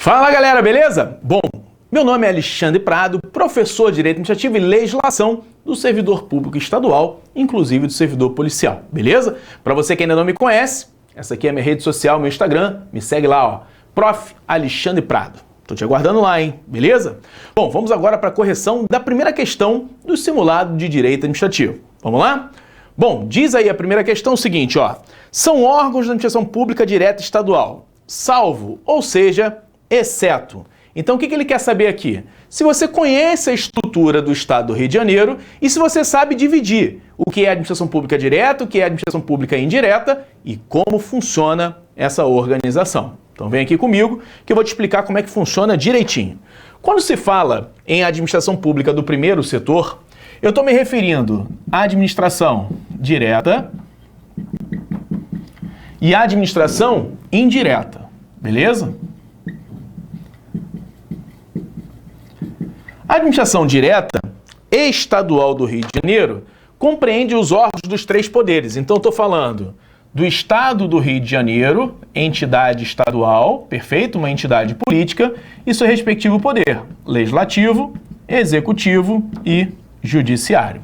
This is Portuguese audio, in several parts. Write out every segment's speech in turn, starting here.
Fala galera, beleza? Bom, meu nome é Alexandre Prado, professor de Direito Administrativo e Legislação do servidor público estadual, inclusive do servidor policial, beleza? Para você que ainda não me conhece, essa aqui é a minha rede social, meu Instagram, me segue lá, ó, Prof. Alexandre Prado. Tô te aguardando lá, hein? Beleza? Bom, vamos agora para a correção da primeira questão do simulado de Direito Administrativo. Vamos lá? Bom, diz aí a primeira questão o seguinte, ó. São órgãos da administração pública direta estadual, salvo, ou seja, exceto. Então o que ele quer saber aqui? Se você conhece a estrutura do Estado do Rio de Janeiro e se você sabe dividir o que é administração pública direta, o que é administração pública indireta e como funciona essa organização. Então vem aqui comigo que eu vou te explicar como é que funciona direitinho. Quando se fala em administração pública do primeiro setor, eu estou me referindo à administração direta e à administração indireta, beleza? A administração direta estadual do Rio de Janeiro compreende os órgãos dos três poderes. Então, estou falando do Estado do Rio de Janeiro, entidade estadual, perfeito, uma entidade política, e seu respectivo poder, legislativo, executivo e judiciário.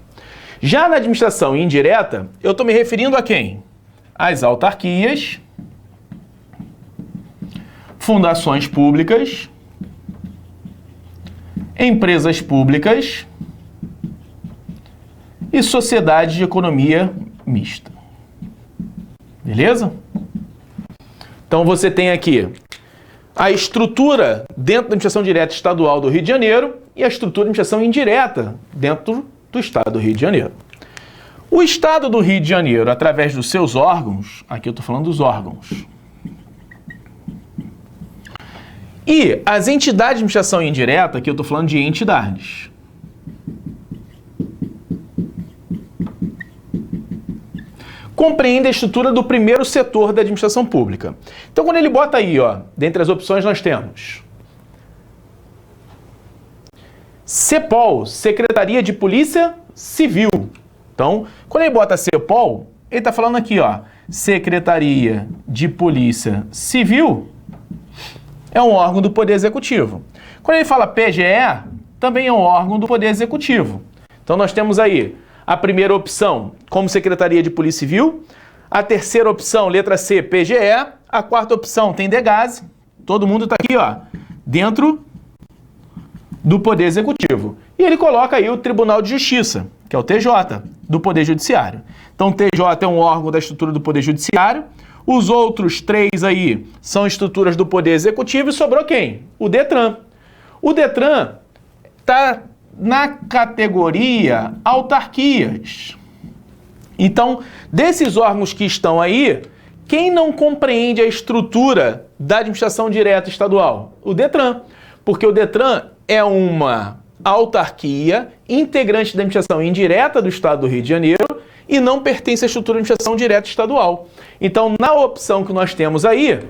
Já na administração indireta, eu estou me referindo a quem? As autarquias, fundações públicas, empresas públicas e sociedades de economia mista. Beleza? Então você tem aqui a estrutura dentro da administração direta estadual do Rio de Janeiro e a estrutura de administração indireta dentro do Estado do Rio de Janeiro. O Estado do Rio de Janeiro, através dos seus órgãos, aqui eu estou falando dos órgãos, e as entidades de administração indireta, aqui eu estou falando de entidades. Compreende a estrutura do primeiro setor da administração pública. Então, quando ele bota aí, ó, dentre as opções nós temos CEPOL, Secretaria de Polícia Civil. Então, quando ele bota CEPOL, ele está falando aqui, ó, Secretaria de Polícia Civil é um órgão do Poder Executivo. Quando ele fala PGE, também é um órgão do Poder Executivo. Então nós temos aí a primeira opção como Secretaria de Polícia Civil, a terceira opção, letra C, PGE, a quarta opção tem DEGASE, todo mundo está aqui, ó, dentro do Poder Executivo. E ele coloca aí o Tribunal de Justiça, que é o TJ, do Poder Judiciário. Então o TJ é um órgão da estrutura do Poder Judiciário. Os outros três aí são estruturas do Poder Executivo e sobrou quem? O DETRAN. O DETRAN está na categoria autarquias. Então, desses órgãos que estão aí, quem não compreende a estrutura da administração direta estadual? O DETRAN. Porque o DETRAN é uma autarquia integrante da administração indireta do Estado do Rio de Janeiro e não pertence à estrutura de administração direta estadual. Então, na opção que nós temos aí,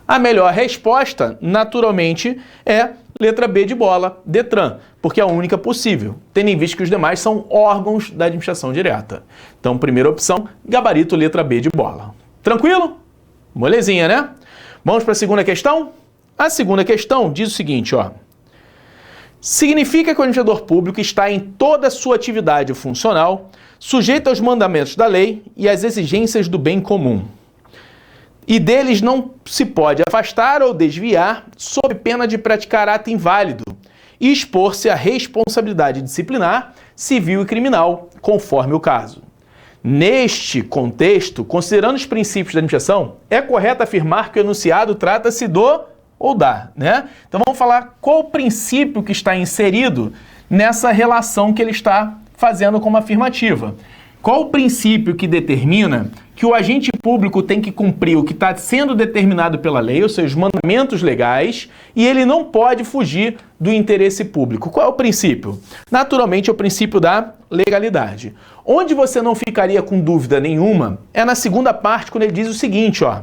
a melhor resposta, naturalmente, é letra B de bola, DETRAN, porque é a única possível, tendo em vista que os demais são órgãos da administração direta. Então, primeira opção, gabarito, letra B de bola. Tranquilo? Molezinha, né? Vamos para a segunda questão? A segunda questão diz o seguinte, ó. Significa que o administrador público está em toda a sua atividade funcional sujeito aos mandamentos da lei e às exigências do bem comum. E deles não se pode afastar ou desviar sob pena de praticar ato inválido e expor-se à responsabilidade disciplinar, civil e criminal, conforme o caso. Neste contexto, considerando os princípios da administração, é correto afirmar que o enunciado trata-se do ou da, né? Então vamos falar qual o princípio que está inserido nessa relação que ele está fazendo como afirmativa. Qual o princípio que determina que o agente público tem que cumprir o que está sendo determinado pela lei, ou seja, os mandamentos legais, e ele não pode fugir do interesse público? Qual é o princípio? Naturalmente é o princípio da legalidade. Onde você não ficaria com dúvida nenhuma é na segunda parte, quando ele diz o seguinte, ó.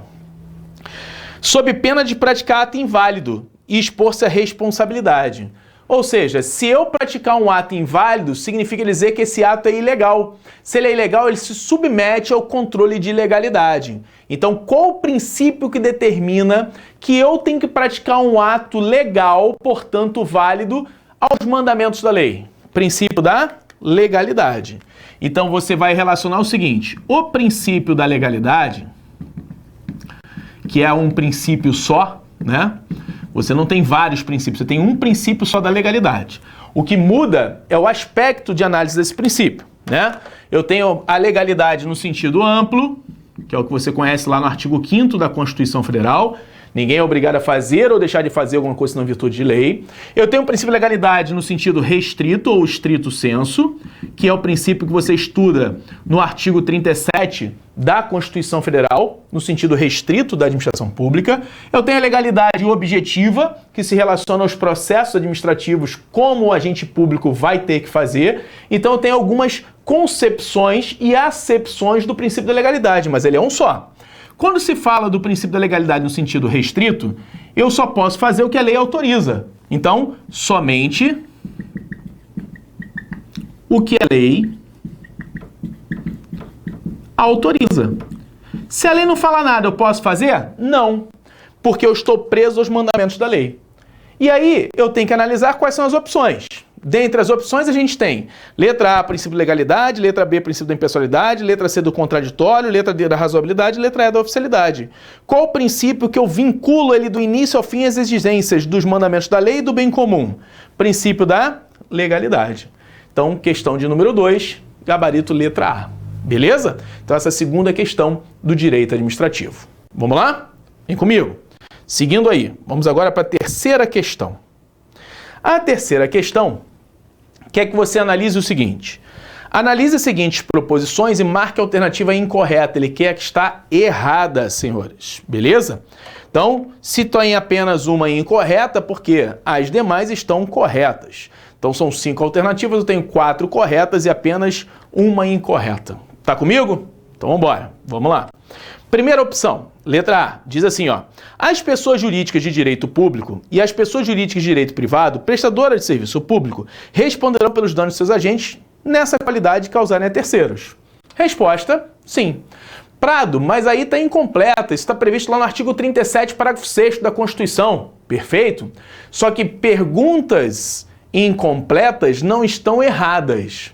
Sob pena de praticar ato inválido e expor-se à responsabilidade. Ou seja, se eu praticar um ato inválido, significa dizer que esse ato é ilegal. Se ele é ilegal, ele se submete ao controle de ilegalidade. Então, qual o princípio que determina que eu tenho que praticar um ato legal, portanto válido, aos mandamentos da lei? Princípio da legalidade. Então, você vai relacionar o seguinte: o princípio da legalidade, que é um princípio só, né? Você não tem vários princípios, você tem um princípio só da legalidade. O que muda é o aspecto de análise desse princípio, né? Eu tenho a legalidade no sentido amplo, que é o que você conhece lá no artigo 5º da Constituição Federal. Ninguém é obrigado a fazer ou deixar de fazer alguma coisa senão em virtude de lei. Eu tenho o princípio de legalidade no sentido restrito ou estrito sensu, que é o princípio que você estuda no artigo 37 da Constituição Federal, no sentido restrito da administração pública. Eu tenho a legalidade objetiva, que se relaciona aos processos administrativos, como o agente público vai ter que fazer. Então eu tenho algumas concepções e acepções do princípio da legalidade, mas ele é um só. Quando se fala do princípio da legalidade no sentido restrito, eu só posso fazer o que a lei autoriza. Então, somente o que a lei autoriza. Se a lei não fala nada, eu posso fazer? Não, porque eu estou preso aos mandamentos da lei. E aí, eu tenho que analisar quais são as opções. Dentre as opções, a gente tem letra A, princípio de legalidade, letra B, princípio da impessoalidade, letra C, do contraditório, letra D, da razoabilidade, letra E, da oficialidade. Qual o princípio que eu vinculo ele do início ao fim às exigências dos mandamentos da lei e do bem comum? Princípio da legalidade. Então, questão de número 2, gabarito letra A. Beleza? Então, essa é a segunda questão do direito administrativo. Vamos lá? Vem comigo. Seguindo aí, vamos agora para a terceira questão. A terceira questão quer que você analise o seguinte: analise as seguintes proposições e marque a alternativa incorreta. Ele quer que está errada, senhores. Beleza? Então, se tem apenas uma incorreta, porque as demais estão corretas. Então, são 5 alternativas, eu tenho 4 corretas e apenas uma incorreta. Tá comigo? Então, vamos embora. Vamos lá. Primeira opção, letra A, diz assim, ó: as pessoas jurídicas de direito público e as pessoas jurídicas de direito privado, prestadoras de serviço público, responderão pelos danos de seus agentes nessa qualidade que causarem a terceiros. Resposta, sim. Prado, mas aí está incompleta, isso está previsto lá no artigo 37, parágrafo 6º da Constituição. Perfeito? Só que perguntas incompletas não estão erradas.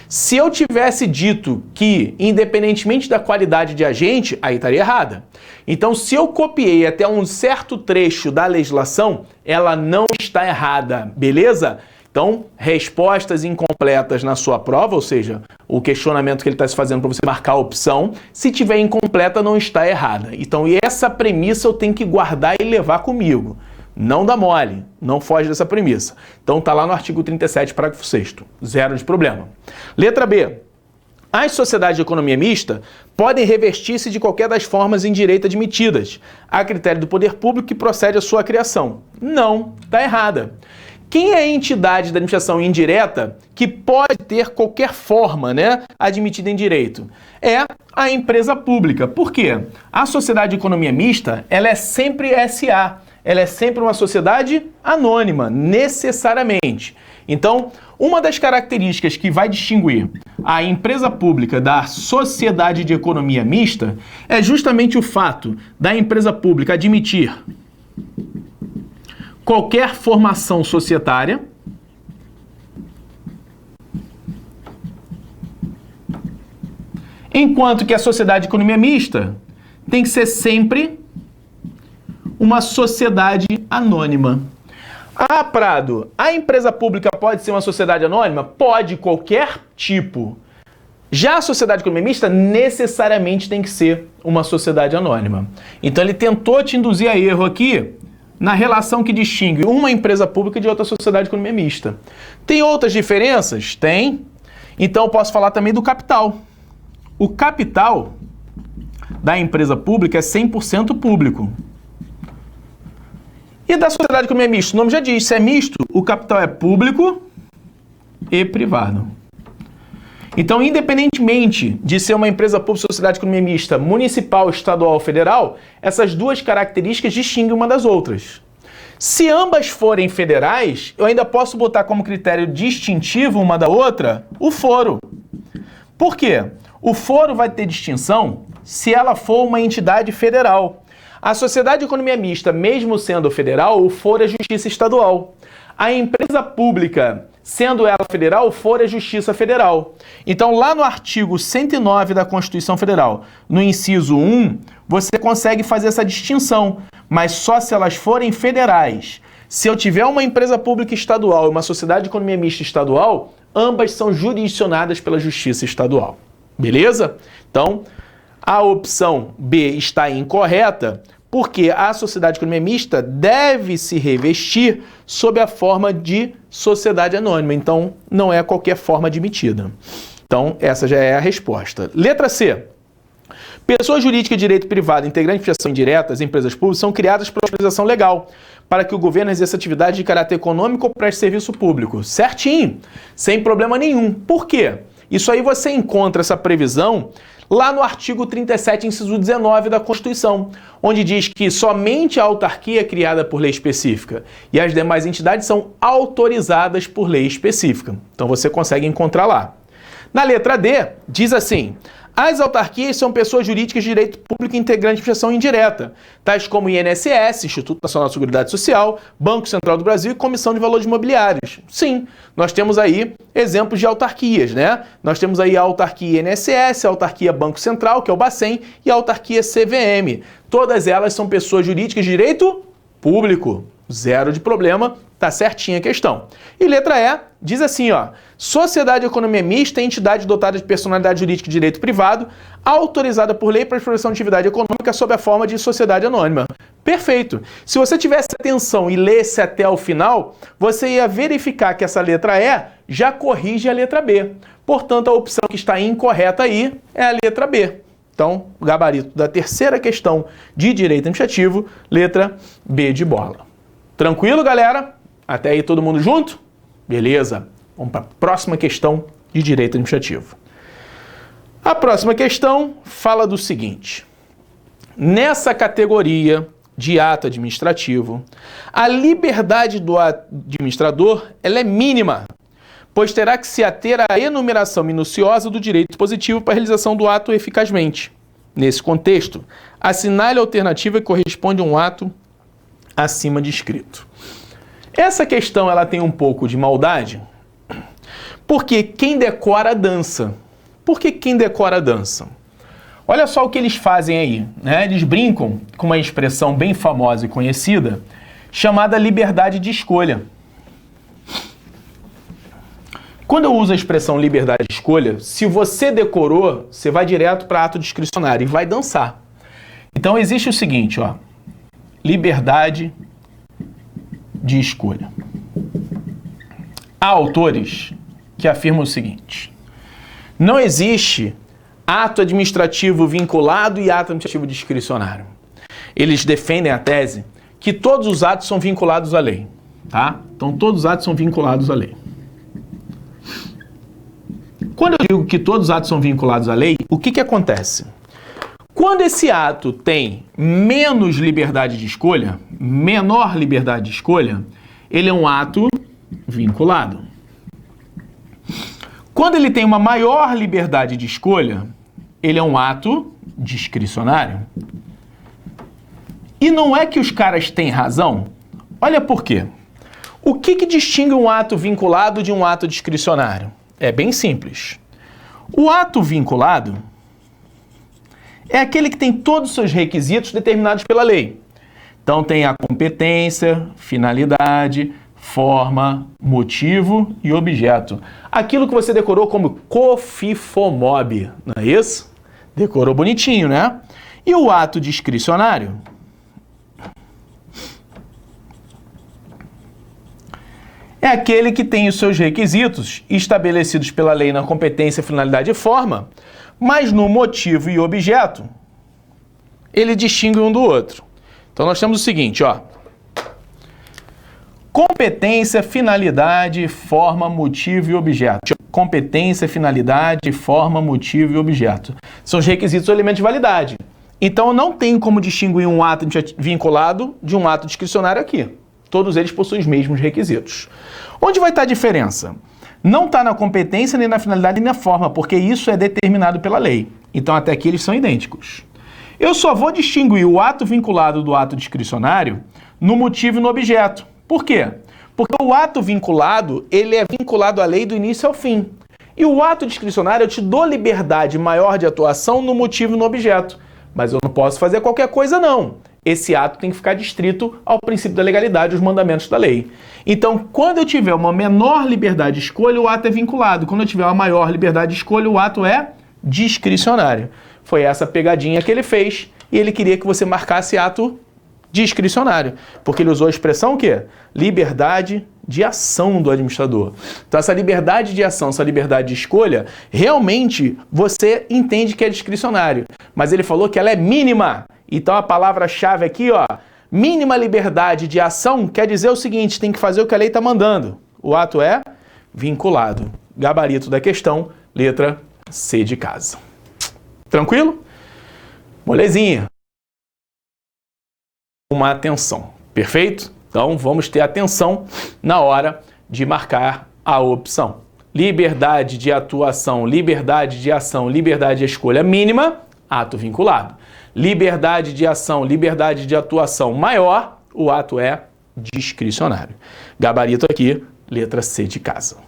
Se eu tivesse dito que, independentemente da qualidade de agente, aí estaria errada. Então, se eu copiei até um certo trecho da legislação, ela não está errada, beleza? Então, respostas incompletas na sua prova, ou seja, o questionamento que ele está se fazendo para você marcar a opção, se tiver incompleta, não está errada. Então, essa premissa eu tenho que guardar e levar comigo. Não dá mole, não foge dessa premissa. Então tá lá no artigo 37, parágrafo 6º. Zero de problema. Letra B. As sociedades de economia mista podem revestir-se de qualquer das formas em direito admitidas, a critério do poder público que procede à sua criação. Não, tá errada. Quem é a entidade da administração indireta que pode ter qualquer forma, né, admitida em direito? É a empresa pública. Por quê? A sociedade de economia mista, ela é sempre SA. Ela é sempre uma sociedade anônima, necessariamente. Então, uma das características que vai distinguir a empresa pública da sociedade de economia mista é justamente o fato da empresa pública admitir qualquer formação societária, enquanto que a sociedade de economia mista tem que ser sempre uma sociedade anônima. Ah, Prado, a empresa pública pode ser uma sociedade anônima? Pode, qualquer tipo. Já a sociedade economia mista necessariamente tem que ser uma sociedade anônima. Então ele tentou te induzir a erro aqui na relação que distingue uma empresa pública de outra sociedade economia mista. Tem outras diferenças? Tem. Então eu posso falar também do capital. O capital da empresa pública é 100% público. E da sociedade economia mista? O nome já diz, se é misto, o capital é público e privado. Então, independentemente de ser uma empresa pública, sociedade economia mista, municipal, estadual ou federal, essas duas características distinguem uma das outras. Se ambas forem federais, eu ainda posso botar como critério distintivo uma da outra o foro. Por quê? O foro vai ter distinção se ela for uma entidade federal. A sociedade de economia mista, mesmo sendo federal, o foro é justiça estadual. A empresa pública, sendo ela federal, o foro é justiça federal. Então, lá no artigo 109 da Constituição Federal, no inciso 1, você consegue fazer essa distinção, mas só se elas forem federais. Se eu tiver uma empresa pública estadual e uma sociedade de economia mista estadual, ambas são jurisdicionadas pela justiça estadual. Beleza? Então, a opção B está incorreta, porque a sociedade de economia mista deve se revestir sob a forma de sociedade anônima. Então, não é qualquer forma admitida. Então, essa já é a resposta. Letra C. Pessoa jurídica de direito privado, integrante de prestação indireta, as empresas públicas, são criadas por autorização legal para que o governo exerça atividade de caráter econômico ou preste serviço público. Certinho, sem problema nenhum. Por quê? Isso aí você encontra essa previsão lá no artigo 37, inciso 19 da Constituição, onde diz que somente a autarquia é criada por lei específica e as demais entidades são autorizadas por lei específica. Então você consegue encontrar lá. Na letra D, diz assim: as autarquias são pessoas jurídicas de direito público integrante de prestação indireta, tais como INSS, Instituto Nacional de Seguridade Social, Banco Central do Brasil e Comissão de Valores Imobiliários. Sim, nós temos aí exemplos de autarquias, né? Nós temos aí a autarquia INSS, a autarquia Banco Central, que é o Bacen, e a autarquia CVM. Todas elas são pessoas jurídicas de direito público. Zero de problema, tá certinha a questão. E letra E diz assim, ó: sociedade de economia mista é entidade dotada de personalidade jurídica de direito privado, autorizada por lei para a exploração de atividade econômica sob a forma de sociedade anônima. Perfeito. Se você tivesse atenção e lesse até o final, você ia verificar que essa letra E já corrige a letra B. Portanto, a opção que está incorreta aí é a letra B. Então, o gabarito da terceira questão de direito administrativo, letra B de bola. Tranquilo, galera? Até aí todo mundo junto? Beleza. Vamos para a próxima questão de direito administrativo. A próxima questão fala do seguinte: nessa categoria de ato administrativo, a liberdade do administrador ela é mínima, pois terá que se ater à enumeração minuciosa do direito positivo para a realização do ato eficazmente. Nesse contexto, assinale a alternativa que corresponde a um ato acima descrito. Essa questão ela tem um pouco de maldade, porque quem decora dança. Por que quem decora dança? Olha só o que eles fazem aí, né? Eles brincam com uma expressão bem famosa e conhecida, chamada liberdade de escolha. Quando eu uso a expressão liberdade de escolha, se você decorou, você vai direto para ato discricionário e vai dançar. Então existe o seguinte, ó: liberdade de escolha. Há autores que afirmam o seguinte: não existe ato administrativo vinculado e ato administrativo discricionário. Eles defendem a tese que todos os atos são vinculados à lei, tá? Então todos os atos são vinculados à lei. Quando eu digo que todos os atos são vinculados à lei, o que acontece? Quando esse ato tem menos liberdade de escolha, menor liberdade de escolha, ele é um ato vinculado. Quando ele tem uma maior liberdade de escolha, ele é um ato discricionário. E não é que os caras têm razão? Olha por quê. O que distingue um ato vinculado de um ato discricionário? É bem simples. O ato vinculado é aquele que tem todos os seus requisitos determinados pela lei. Então tem a competência, finalidade, forma, motivo e objeto. Aquilo que você decorou como COFIFOMOB, não é isso? Decorou bonitinho, né? E o ato discricionário? É aquele que tem os seus requisitos estabelecidos pela lei na competência, finalidade e forma, mas no motivo e objeto, ele distingue um do outro. Então nós temos o seguinte, ó: competência, finalidade, forma, motivo e objeto. Competência, finalidade, forma, motivo e objeto. São os requisitos ou elementos de validade. Então não tem como distinguir um ato vinculado de um ato discricionário aqui. todos eles possuem os mesmos requisitos. Onde vai estar a diferença? Não está na competência, nem na finalidade, nem na forma, porque isso é determinado pela lei. Então, até aqui eles são idênticos. Eu só vou distinguir o ato vinculado do ato discricionário no motivo e no objeto. Por quê? Porque o ato vinculado, ele é vinculado à lei do início ao fim. E o ato discricionário, eu te dou liberdade maior de atuação no motivo e no objeto. Mas eu não posso fazer qualquer coisa, não. Esse ato tem que ficar distrito ao princípio da legalidade, os mandamentos da lei. Então, quando eu tiver uma menor liberdade de escolha, o ato é vinculado. Quando eu tiver uma maior liberdade de escolha, o ato é discricionário. Foi essa pegadinha que ele fez e ele queria que você marcasse ato discricionário, porque ele usou a expressão o quê? Liberdade de ação do administrador. Então essa liberdade de ação, essa liberdade de escolha, realmente você entende que é discricionário, mas ele falou que ela é mínima. Então a palavra-chave aqui, ó, mínima liberdade de ação quer dizer o seguinte, tem que fazer o que a lei está mandando. O ato é vinculado. Gabarito da questão, letra C de casa. Tranquilo? Molezinha. Uma atenção, perfeito? Então vamos ter atenção na hora de marcar a opção. Liberdade de atuação, liberdade de ação, liberdade de escolha mínima, ato vinculado. Liberdade de ação, liberdade de atuação maior, o ato é discricionário. Gabarito aqui, letra C de casa.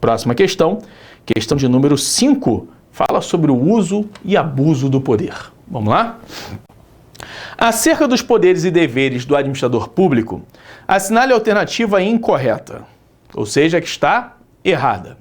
Próxima questão, questão de número 5, fala sobre o uso e abuso do poder. Vamos lá? Acerca dos poderes e deveres do administrador público, assinale a alternativa incorreta, ou seja, que está errada.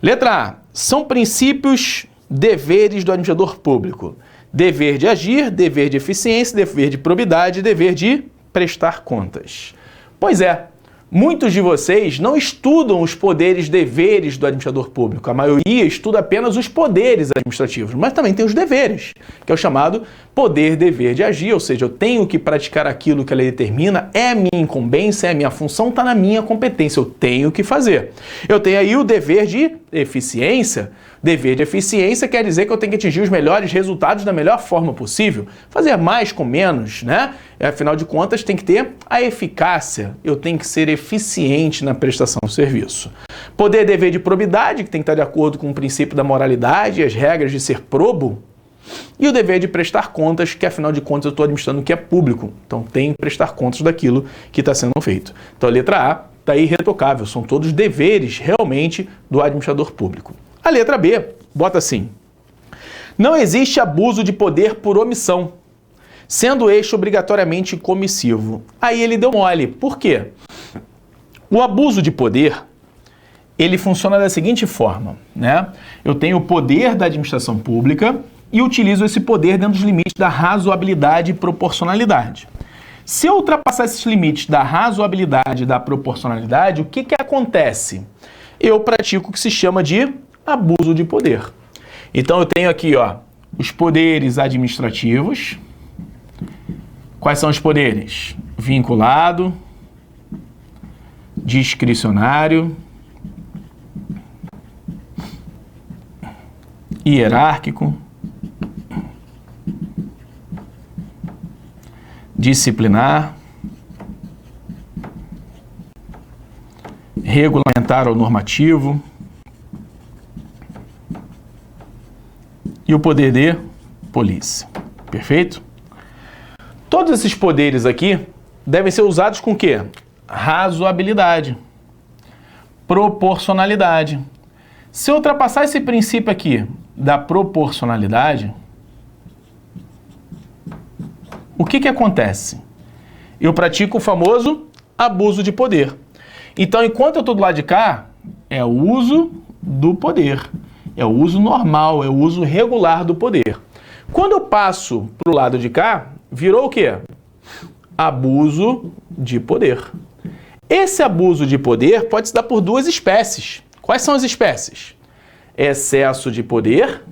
Letra A. São princípios, deveres do administrador público. Dever de agir, dever de eficiência, dever de probidade, dever de prestar contas. Pois é, muitos de vocês não estudam os poderes e deveres do administrador público. A maioria estuda apenas os poderes administrativos, mas também tem os deveres, que é o chamado poder-dever de agir, ou seja, eu tenho que praticar aquilo que a lei determina, é minha incumbência, é minha função, está na minha competência, eu tenho que fazer. Eu tenho aí o dever de eficiência. Dever de eficiência quer dizer que eu tenho que atingir os melhores resultados da melhor forma possível, fazer mais com menos, né? Afinal de contas, tem que ter a eficácia, eu tenho que ser eficiente na prestação do serviço. Poder dever de probidade, que tem que estar de acordo com o princípio da moralidade e as regras de ser probo. E o dever de prestar contas, que afinal de contas eu estou administrando o que é público, então tem que prestar contas daquilo que está sendo feito. Então a letra A está irretocável, são todos deveres realmente do administrador público. A letra B, bota assim: não existe abuso de poder por omissão, sendo este obrigatoriamente comissivo. Aí ele deu mole. Por quê? O abuso de poder, ele funciona da seguinte forma, né? Eu tenho o poder da administração pública e utilizo esse poder dentro dos limites da razoabilidade e proporcionalidade. Se eu ultrapassar esses limites da razoabilidade e da proporcionalidade, o que acontece? Eu pratico o que se chama de abuso de poder. Então eu tenho aqui, ó, os poderes administrativos. Quais são os poderes? Vinculado, discricionário, hierárquico, disciplinar, regulamentar ou normativo e o poder de polícia. Perfeito? Todos esses poderes aqui devem ser usados com o quê? Razoabilidade, proporcionalidade. Se eu ultrapassar esse princípio aqui da proporcionalidade, o que acontece? Eu pratico o famoso abuso de poder. Então, enquanto eu estou do lado de cá, é o uso do poder. É o uso normal, é o uso regular do poder. Quando eu passo para o lado de cá, virou o quê? Abuso de poder. Esse abuso de poder pode se dar por duas espécies. Quais são as espécies? Excesso de poder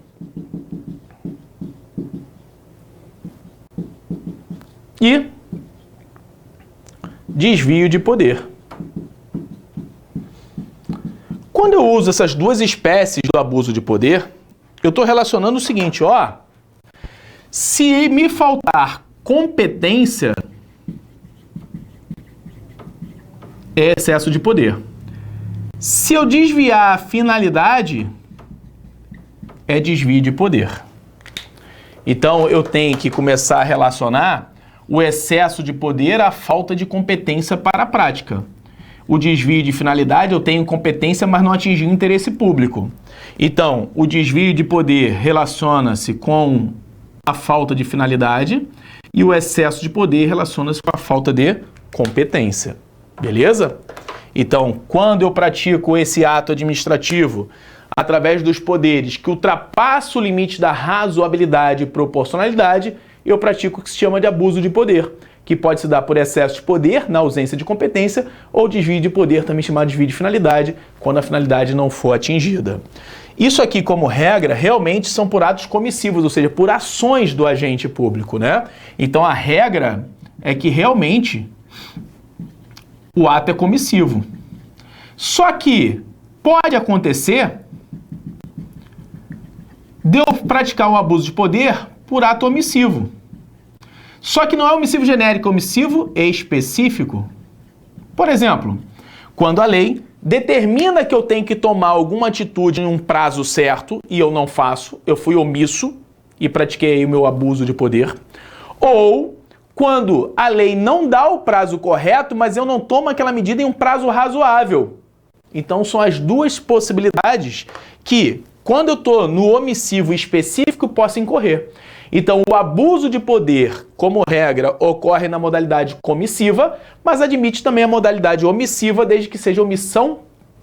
e desvio de poder. Quando eu uso essas duas espécies do abuso de poder, eu estou relacionando o seguinte, ó. Se me faltar competência, é excesso de poder. Se eu desviar a finalidade, é desvio de poder. Então, eu tenho que começar a relacionar o excesso de poder à falta de competência para a prática. O desvio de finalidade, eu tenho competência, mas não atingi o interesse público. Então, o desvio de poder relaciona-se com a falta de finalidade e o excesso de poder relaciona-se com a falta de competência. Beleza? Então, quando eu pratico esse ato administrativo através dos poderes que ultrapassa o limite da razoabilidade e proporcionalidade, eu pratico o que se chama de abuso de poder, que pode se dar por excesso de poder, na ausência de competência, ou desvio de poder, também chamado de desvio de finalidade, quando a finalidade não for atingida. Isso aqui, como regra, realmente são por atos comissivos, ou seja, por ações do agente público, né? Então, a regra é que realmente o ato é comissivo. Só que pode acontecer de eu praticar o abuso de poder por ato omissivo. Só que não é omissivo genérico, é omissivo específico. Por exemplo, quando a lei determina que eu tenho que tomar alguma atitude em um prazo certo e eu não faço, eu fui omisso e pratiquei o meu abuso de poder. Ou quando a lei não dá o prazo correto, mas eu não tomo aquela medida em um prazo razoável. Então são as duas possibilidades que, quando eu estou no omissivo específico, posso incorrer. Então, o abuso de poder, como regra, ocorre na modalidade comissiva, mas admite também a modalidade omissiva, desde que seja omissão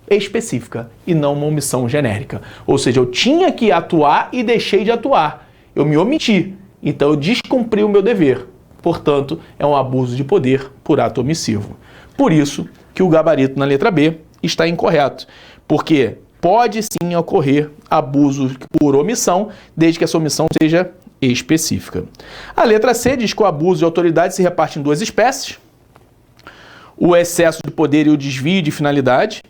específica e não uma omissão genérica. Ou seja, eu tinha que atuar e deixei de atuar. Eu me omiti, então eu descumpri o meu dever. Portanto, é um abuso de poder por ato omissivo. Por isso que o gabarito na letra B está incorreto, porque pode sim ocorrer abuso por omissão, desde que essa omissão seja específica. A letra C diz que o abuso de autoridade se reparte em duas espécies: o excesso de poder e o desvio de finalidade.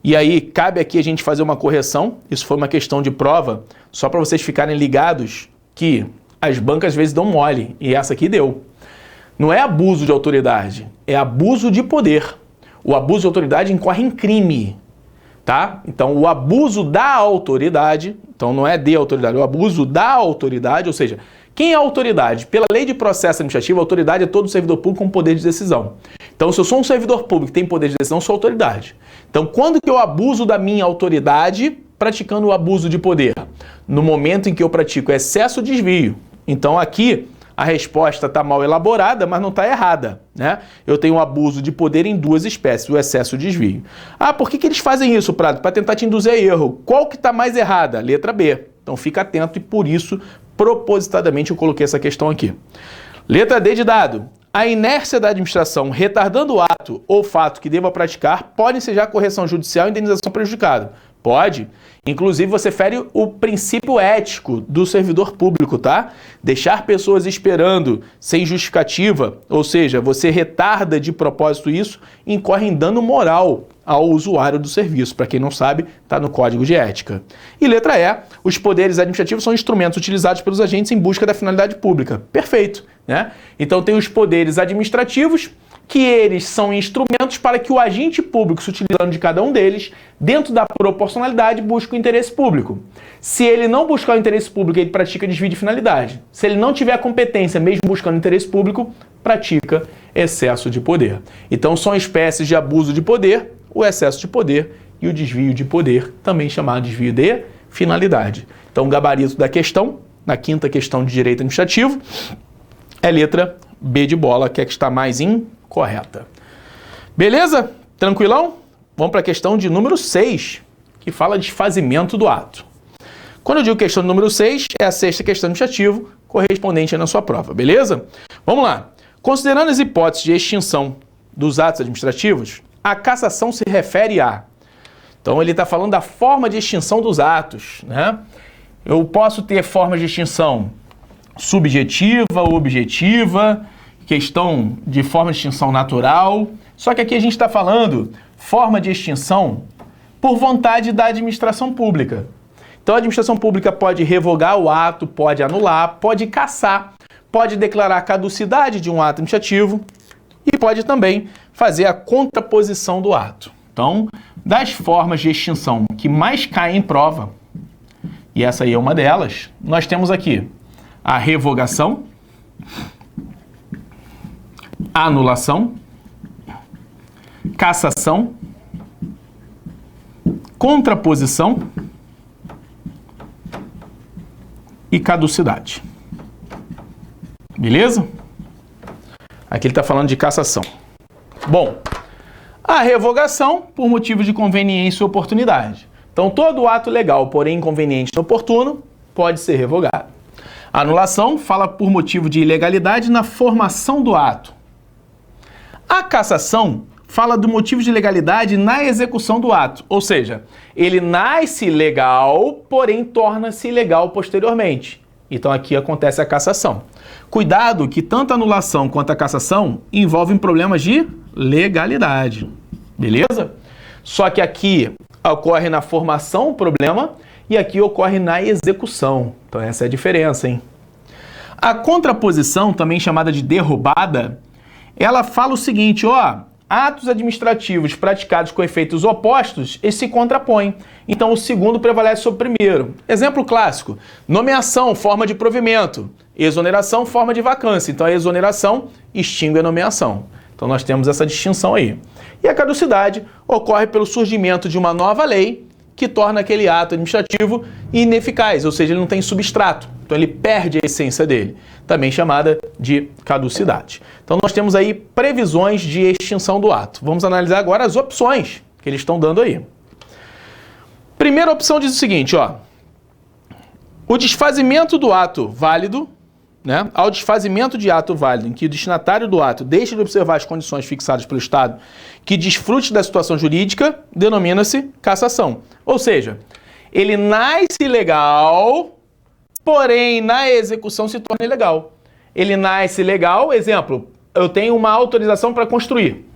E aí cabe aqui a gente fazer uma correção. Isso foi uma questão de prova, só para vocês ficarem ligados que as bancas às vezes dão mole, e essa aqui deu. Não é abuso de autoridade, é abuso de poder. O abuso de autoridade incorre em crime, tá? Então, o abuso da autoridade, então não é de autoridade, o abuso da autoridade, ou seja, quem é a autoridade? Pela lei de processo administrativo, a autoridade é todo servidor público com poder de decisão. Então, se eu sou um servidor público que tem poder de decisão, eu sou autoridade. Então, quando que eu abuso da minha autoridade praticando o abuso de poder? No momento em que eu pratico excesso de desvio. Então, aqui a resposta está mal elaborada, mas não está errada, né? Eu tenho um abuso de poder em duas espécies, o excesso e o desvio. Ah, por que eles fazem isso, Prado? Para tentar te induzir a erro. Qual que está mais errada? Letra B. Então fica atento e por isso, propositadamente, eu coloquei essa questão aqui. Letra D de dado. A inércia da administração retardando o ato ou fato que deva praticar pode ensejar correção judicial e indenização prejudicado. Pode. Inclusive, você fere o princípio ético do servidor público, tá? Deixar pessoas esperando sem justificativa, ou seja, você retarda de propósito isso, incorre em dano moral ao usuário do serviço. Para quem não sabe, está no Código de Ética. E letra E, os poderes administrativos são instrumentos utilizados pelos agentes em busca da finalidade pública. Perfeito, né? Então tem os poderes administrativos, que eles são instrumentos para que o agente público, se utilizando de cada um deles, dentro da proporcionalidade, busque o interesse público. Se ele não buscar o interesse público, ele pratica desvio de finalidade. Se ele não tiver competência, mesmo buscando interesse público, pratica excesso de poder. Então são espécies de abuso de poder, o excesso de poder e o desvio de poder, também chamado de desvio de finalidade. Então o gabarito da questão, na quinta questão de direito administrativo, é letra B de bola, que é que está mais incorreta. Beleza? Tranquilão? Vamos para a questão de número 6, que fala de desfazimento do ato. Quando eu digo questão número 6, é a sexta questão administrativa correspondente na sua prova, beleza? Vamos lá. Considerando as hipóteses de extinção dos atos administrativos, a cassação se refere a... Então ele está falando da forma de extinção dos atos, né? Eu posso ter formas de extinção subjetiva, objetiva, questão de forma de extinção natural. Só que aqui a gente está falando forma de extinção por vontade da administração pública. Então a administração pública pode revogar o ato, pode anular, pode cassar, pode declarar a caducidade de um ato administrativo, e pode também fazer a contraposição do ato. Então, das formas de extinção que mais caem em prova, e essa aí é uma delas, nós temos aqui a revogação, anulação, cassação, contraposição e caducidade. Beleza? Aqui ele está falando de cassação. Bom, a revogação por motivo de conveniência e oportunidade. Então, todo ato legal, porém inconveniente e inoportuno, pode ser revogado. A anulação fala por motivo de ilegalidade na formação do ato. A cassação fala do motivo de ilegalidade na execução do ato, ou seja, ele nasce legal, porém torna-se ilegal posteriormente. Então aqui acontece a cassação. Cuidado que tanto a anulação quanto a cassação envolvem problemas de legalidade, beleza? Só que aqui ocorre na formação o problema e aqui ocorre na execução. Então essa é a diferença, hein? A contraposição, também chamada de derrubada, ela fala o seguinte, ó, atos administrativos praticados com efeitos opostos, eles se contrapõem. Então, o segundo prevalece sobre o primeiro. Exemplo clássico, nomeação, forma de provimento. Exoneração, forma de vacância. Então, a exoneração extingue a nomeação. Então, nós temos essa distinção aí. E a caducidade ocorre pelo surgimento de uma nova lei que torna aquele ato administrativo ineficaz, ou seja, ele não tem substrato. Então, ele perde a essência dele, também chamada de caducidade. Então, nós temos aí previsões de extinção do ato. Vamos analisar agora as opções que eles estão dando aí. Primeira opção diz o seguinte, ó. O desfazimento do ato válido, né? Ao desfazimento de ato válido em que o destinatário do ato deixe de observar as condições fixadas pelo Estado que desfrute da situação jurídica, denomina-se cassação. Ou seja, ele nasce legal, porém na execução se torna ilegal. Ele nasce legal, exemplo, eu tenho uma autorização para construir.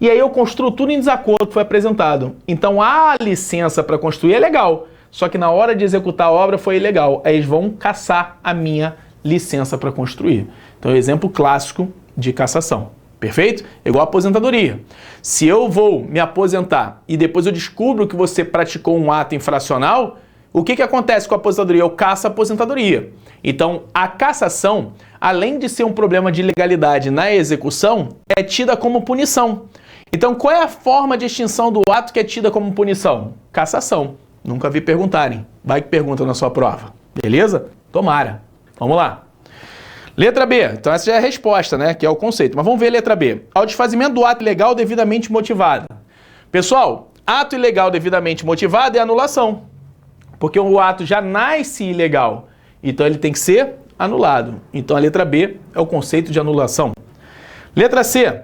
E aí eu construo tudo em desacordo com o que foi apresentado. Então a licença para construir é legal, só que na hora de executar a obra foi ilegal. Aí eles vão cassar a minha licença para construir. Então é um exemplo clássico de cassação. Perfeito? Igual a aposentadoria. Se eu vou me aposentar e depois eu descubro que você praticou um ato infracional, o que acontece com a aposentadoria? Eu casso a aposentadoria. Então, a cassação, além de ser um problema de legalidade na execução, é tida como punição. Então, qual é a forma de extinção do ato que é tida como punição? Cassação. Nunca vi perguntarem. Vai que pergunta na sua prova. Beleza? Tomara. Vamos lá. Letra B. Então, essa já é a resposta, né? Que é o conceito. Mas vamos ver a letra B. Ao desfazimento do ato ilegal devidamente motivado. Pessoal, ato ilegal devidamente motivado é anulação. Porque o ato já nasce ilegal. Então, ele tem que ser anulado. Então, a letra B é o conceito de anulação. Letra C.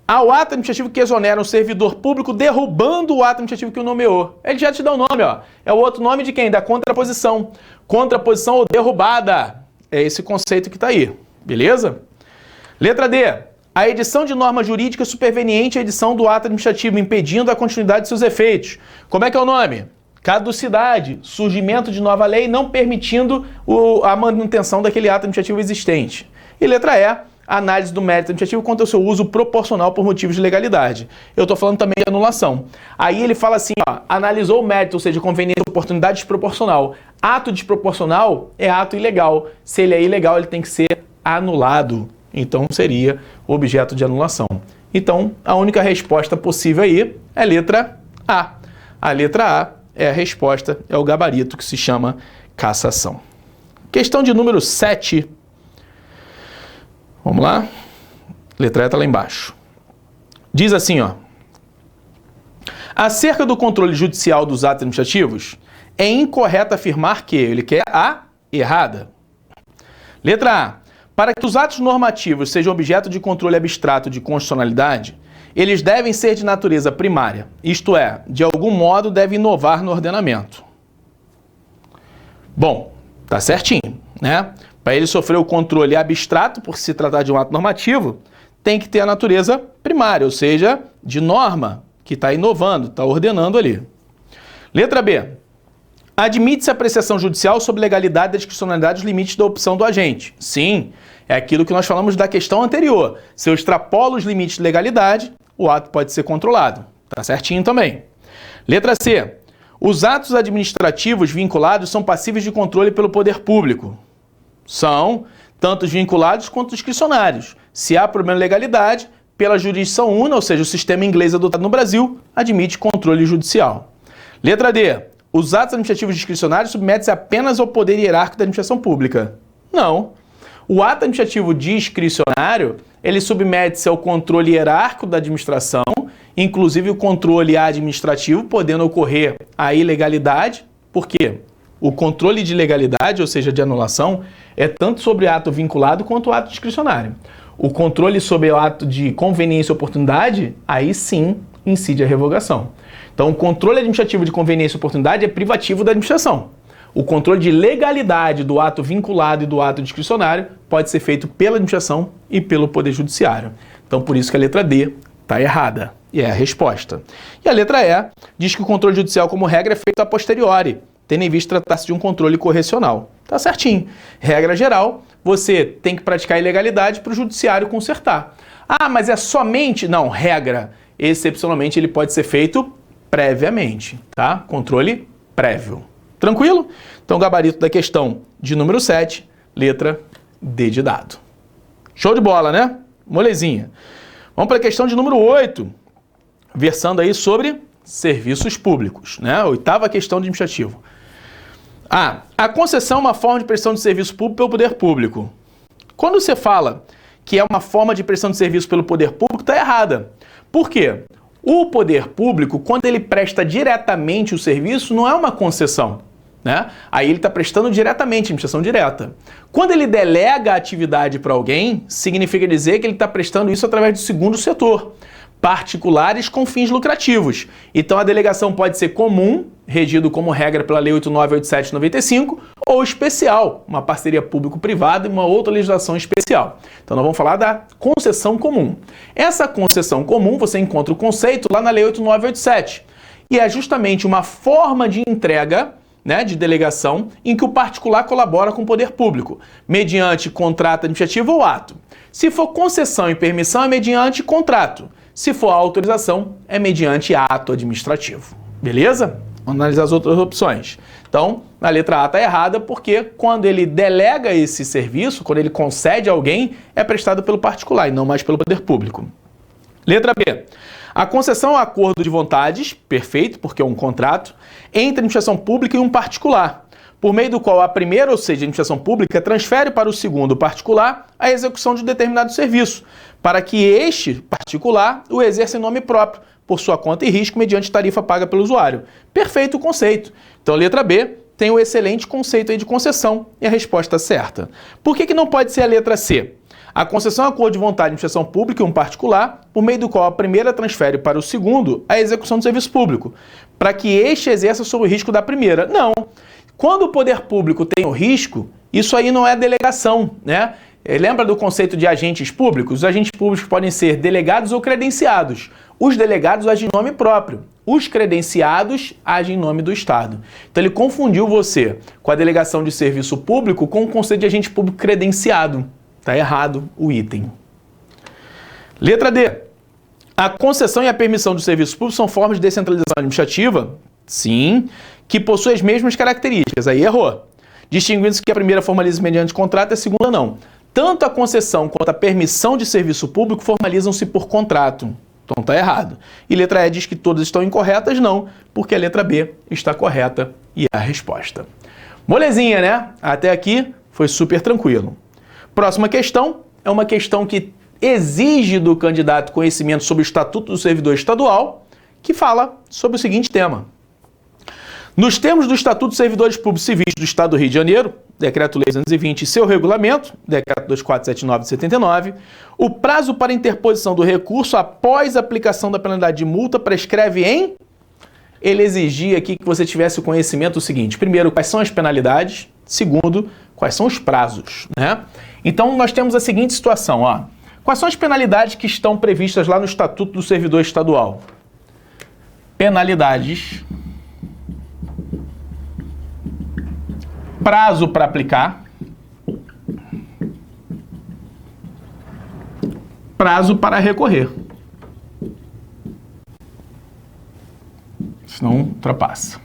Ao ato administrativo que exonera um servidor público derrubando o ato administrativo que o nomeou. Ele já te dá o nome, ó. É o outro nome de quem? Da contraposição. Contraposição ou derrubada. É esse conceito que está aí. Beleza? Letra D. A edição de norma jurídica superveniente à edição do ato administrativo, impedindo a continuidade de seus efeitos. Como é que é o nome? Caducidade, surgimento de nova lei não permitindo a manutenção daquele ato administrativo existente. E letra E, análise do mérito administrativo quanto ao seu uso proporcional por motivos de legalidade. Eu estou falando também de anulação. Aí ele fala assim, ó, analisou o mérito, ou seja, conveniência, oportunidade desproporcional. Ato desproporcional é ato ilegal. Se ele é ilegal, ele tem que ser anulado. Então seria objeto de anulação. Então, a única resposta possível aí é a letra A. A letra A é a resposta, é o gabarito que se chama cassação. Questão de número 7. Vamos lá? Letra E está lá embaixo. Diz assim, ó. Acerca do controle judicial dos atos administrativos, é incorreto afirmar que ele quer a errada. Letra A. Para que os atos normativos sejam objeto de controle abstrato de constitucionalidade, eles devem ser de natureza primária, isto é, de algum modo devem inovar no ordenamento. Bom, tá certinho, né? Para ele sofrer o controle abstrato, por se tratar de um ato normativo, tem que ter a natureza primária, ou seja, de norma, que está inovando, está ordenando ali. Letra B. Admite-se apreciação judicial sobre legalidade da discricionalidade dos limites da opção do agente. Sim, é aquilo que nós falamos da questão anterior. Se eu extrapolo os limites de legalidade, o ato pode ser controlado. Tá certinho também. Letra C. Os atos administrativos vinculados são passíveis de controle pelo poder público. São tanto os vinculados quanto os discricionários. Se há problema de legalidade, pela jurisdição una, ou seja, o sistema inglês adotado no Brasil, admite controle judicial. Letra D. Os atos administrativos discricionários submetem-se apenas ao poder hierárquico da administração pública. Não. O ato administrativo discricionário, ele submete-se ao controle hierárquico da administração, inclusive o controle administrativo, podendo ocorrer a ilegalidade. Por quê? O controle de legalidade, ou seja, de anulação, é tanto sobre ato vinculado quanto o ato discricionário. O controle sobre o ato de conveniência e oportunidade, aí sim incide a revogação. Então, o controle administrativo de conveniência e oportunidade é privativo da administração. O controle de legalidade do ato vinculado e do ato discricionário pode ser feito pela administração e pelo Poder Judiciário. Então, por isso que a letra D está errada. E é a resposta. E a letra E diz que o controle judicial, como regra, é feito a posteriori, tendo em vista tratar-se de um controle correcional. Tá certinho. Regra geral, você tem que praticar ilegalidade para o judiciário consertar. Ah, mas é somente... Não, regra. Excepcionalmente, ele pode ser feito previamente, tá? Controle prévio. Tranquilo? Então, gabarito da questão de número 7, letra D de dado. Show de bola, né? Molezinha. Vamos para a questão de número 8, versando aí sobre serviços públicos, né? Oitava questão administrativa. A concessão é uma forma de prestação de serviço público pelo poder público. Quando você fala que é uma forma de prestação de serviço pelo poder público, está errada. Por quê? O poder público, quando ele presta diretamente o serviço, não é uma concessão, né? Aí ele está prestando diretamente, administração direta. Quando ele delega a atividade para alguém, significa dizer que ele está prestando isso através do segundo setor, particulares com fins lucrativos. Então a delegação pode ser comum, regido como regra pela Lei 8987/95, ou especial, uma parceria público-privada e uma outra legislação especial. Então nós vamos falar da concessão comum. Essa concessão comum, você encontra o conceito lá na Lei 8987, e é justamente uma forma de entrega, né, de delegação em que o particular colabora com o poder público, mediante contrato administrativo ou ato. Se for concessão e permissão, é mediante contrato. Se for autorização, é mediante ato administrativo. Beleza? Vamos analisar as outras opções. Então, a letra A está errada porque quando ele delega esse serviço, quando ele concede a alguém, é prestado pelo particular e não mais pelo poder público. Letra B. A concessão é um acordo de vontades, perfeito, porque é um contrato, entre a administração pública e um particular, por meio do qual a primeira, ou seja, a administração pública, transfere para o segundo particular a execução de um determinado serviço, para que este particular o exerça em nome próprio, por sua conta e risco, mediante tarifa paga pelo usuário. Perfeito o conceito. Então, a letra B tem um excelente conceito aí de concessão e a resposta certa. Por que não pode ser a letra C? A concessão é um acordo de vontade de administração pública e um particular, por meio do qual a primeira transfere para o segundo a execução do serviço público, para que este exerça sob o risco da primeira. Não. Quando o poder público tem o risco, isso aí não é delegação, né? Lembra do conceito de agentes públicos? Os agentes públicos podem ser delegados ou credenciados. Os delegados agem em nome próprio. Os credenciados agem em nome do Estado. Então ele confundiu você com a delegação de serviço público com o conceito de agente público credenciado. Está errado o item. Letra D. A concessão e a permissão do serviço público são formas de descentralização administrativa? Sim. Que possuem as mesmas características. Aí errou. Distinguindo-se que a primeira formaliza mediante contrato e a segunda não. Tanto a concessão quanto a permissão de serviço público formalizam-se por contrato. Então está errado. E letra E diz que todas estão incorretas? Não, porque a letra B está correta e é a resposta. Molezinha, né? Até aqui foi super tranquilo. Próxima questão é uma questão que exige do candidato conhecimento sobre o Estatuto do Servidor Estadual, que fala sobre o seguinte tema. Nos termos do Estatuto dos Servidores Públicos Civis do Estado do Rio de Janeiro, Decreto-Lei 220 e seu regulamento, Decreto 2479 de 79, o prazo para interposição do recurso após a aplicação da penalidade de multa prescreve em... Ele exigia aqui que você tivesse o conhecimento do seguinte: primeiro, quais são as penalidades; segundo, quais são os prazos, né? Então, nós temos a seguinte situação, ó. Quais são as penalidades que estão previstas lá no Estatuto do Servidor Estadual? Penalidades prazo para aplicar, prazo para recorrer. Senão ultrapassa.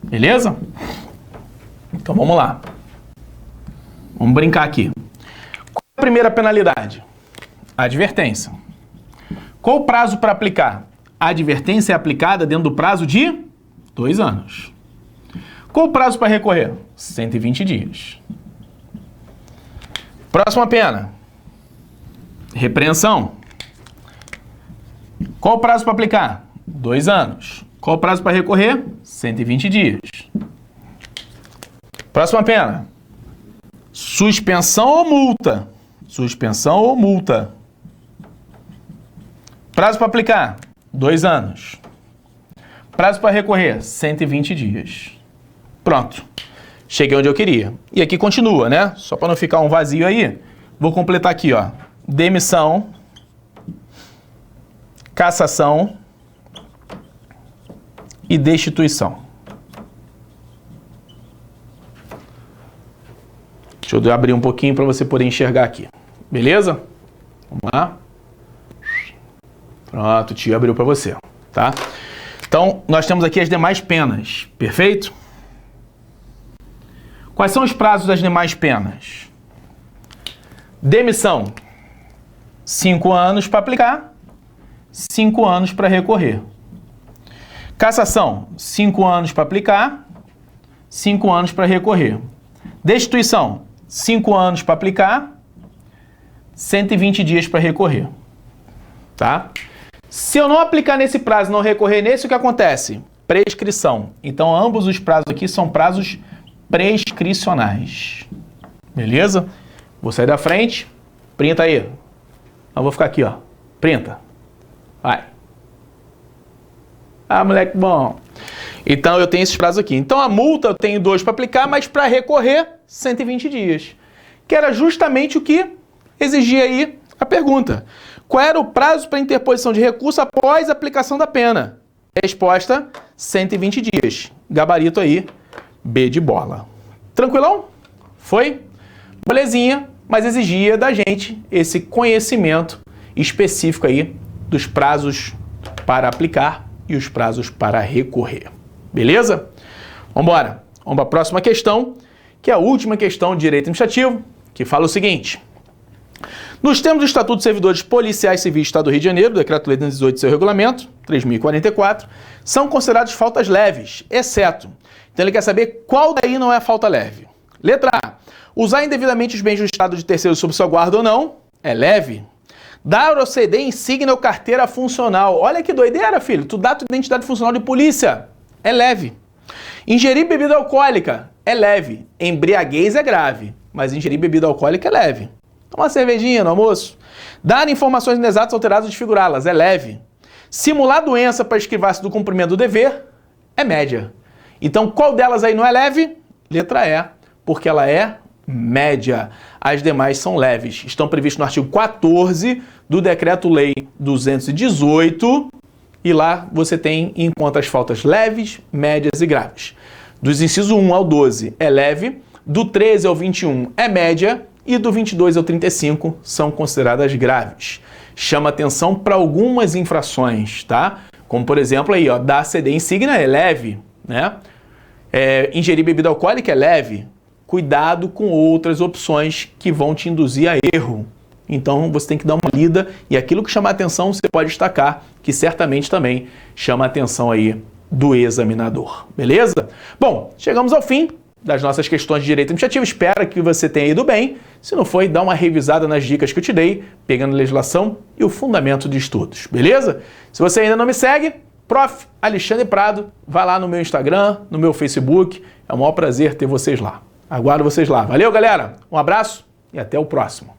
Beleza? Então vamos lá. Vamos brincar aqui. Qual é a primeira penalidade? Advertência. Qual o prazo para aplicar? A advertência é aplicada dentro do prazo de 2 anos. Qual o prazo para recorrer? 120 dias. Próxima pena. Repreensão. Qual o prazo para aplicar? 2 anos. Qual o prazo para recorrer? 120 dias. Próxima pena. Suspensão ou multa? Suspensão ou multa? Prazo para aplicar? 2 anos. Prazo para recorrer? 120 dias. Pronto. Cheguei onde eu queria. E aqui continua, né? Só para não ficar um vazio aí, vou completar aqui, ó. Demissão, cassação e destituição. Deixa eu abrir um pouquinho para você poder enxergar aqui. Beleza? Vamos lá. Pronto, o tio abriu para você, tá? Então, nós temos aqui as demais penas, perfeito? Quais são os prazos das demais penas? Demissão, 5 anos para aplicar, 5 anos para recorrer. Cassação, 5 anos para aplicar, 5 anos para recorrer. Destituição, 5 anos para aplicar, 120 dias para recorrer. Tá? Se eu não aplicar nesse prazo, não recorrer nesse, o que acontece? Prescrição. Então, ambos os prazos aqui são prazos prescricionais. Beleza? Vou sair da frente. Printa aí. Eu vou ficar aqui, ó. Printa. Vai. Ah, moleque bom. Então, eu tenho esses prazos aqui. Então, a multa eu tenho 2 para aplicar, mas para recorrer, 120 dias. Que era justamente o que exigia aí a pergunta. Qual era o prazo para interposição de recurso após a aplicação da pena? Resposta, 120 dias. Gabarito aí, B de bola. Tranquilão? Foi? Molezinha, mas exigia da gente esse conhecimento específico aí dos prazos para aplicar e os prazos para recorrer. Beleza? Vamos embora. Vamos para a próxima questão, que é a última questão de direito administrativo, que fala o seguinte. Nos termos do Estatuto dos Servidores Policiais Civis do Estado do Rio de Janeiro, Decreto-Lei 218 e seu regulamento, 3.044, são consideradas faltas leves, exceto. Então ele quer saber qual daí não é a falta leve. Letra A. Usar indevidamente os bens do Estado de terceiro sob sua guarda ou não, é leve. Dar ou ceder insígnia ou carteira funcional. Olha que doideira, filho. Tu dá tua identidade funcional de polícia, é leve. Ingerir bebida alcoólica, é leve. Embriaguez é grave, mas ingerir bebida alcoólica é leve. Toma uma cervejinha no almoço. Dar informações inexatas, alteradas ou desfigurá-las, é leve. Simular doença para esquivar-se do cumprimento do dever, é média. Então, qual delas aí não é leve? Letra E, porque ela é média. As demais são leves. Estão previstos no artigo 14 do Decreto-Lei 218 e lá você tem em conta as faltas leves, médias e graves. Dos incisos 1 ao 12 é leve, do 13 ao 21 é média e do 22 ao 35 são consideradas graves. Chama atenção para algumas infrações, tá? Como, por exemplo, aí, ó, dar ceder insígnia é leve, né? Ingerir bebida alcoólica é leve. Cuidado com outras opções que vão te induzir a erro. Então, você tem que dar uma lida e aquilo que chama atenção você pode destacar, que certamente também chama a atenção aí do examinador. Beleza? Bom, chegamos ao fim das nossas questões de direito administrativo. Espero que você tenha ido bem. Se não foi, dá uma revisada nas dicas que eu te dei, pegando a legislação e o fundamento de estudos. Beleza? Se você ainda não me segue, Prof. Alexandre Prado, vai lá no meu Instagram, no meu Facebook. É um maior prazer ter vocês lá. Aguardo vocês lá. Valeu, galera. Um abraço e até o próximo.